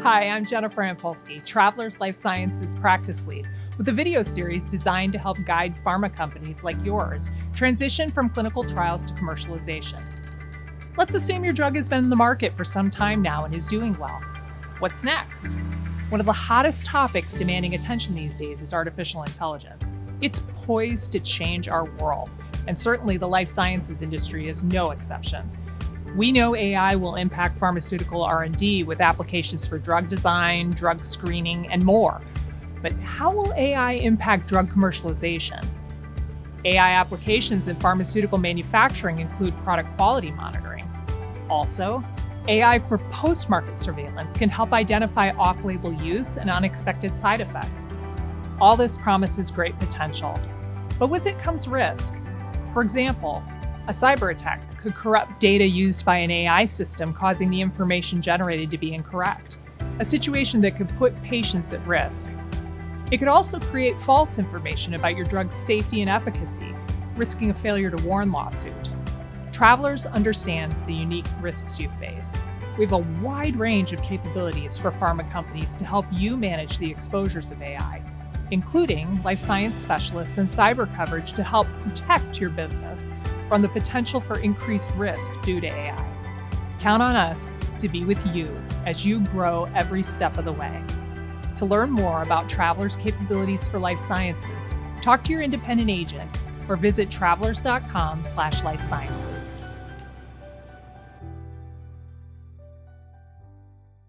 Hi, I'm Jennifer Ampulski, Travelers Life Sciences Practice Lead, with a video series designed to help guide pharma companies like yours transition from clinical trials to commercialization. Let's assume your drug has been in the market for some time now and is doing well. What's next? One of the hottest topics demanding attention these days is artificial intelligence. It's poised to change our world, and certainly the life sciences industry is no exception. We know AI will impact pharmaceutical R&D with applications for drug design, drug screening, and more. But how will AI impact drug commercialization? AI applications in pharmaceutical manufacturing include product quality monitoring. Also, AI for post-market surveillance can help identify off-label use and unexpected side effects. All this promises great potential, but with it comes risk. For example, a cyber attack could corrupt data used by an AI system, causing the information generated to be incorrect, a situation that could put patients at risk. It could also create false information about your drug's safety and efficacy, risking a failure to warn lawsuit. Travelers understands the unique risks you face. We have a wide range of capabilities for pharma companies to help you manage the exposures of AI, including life science specialists and cyber coverage to help protect your business from the potential for increased risk due to AI. Count on us to be with you as you grow every step of the way. To learn more about Travelers' capabilities for life sciences, talk to your independent agent or visit travelers.com/lifesciences.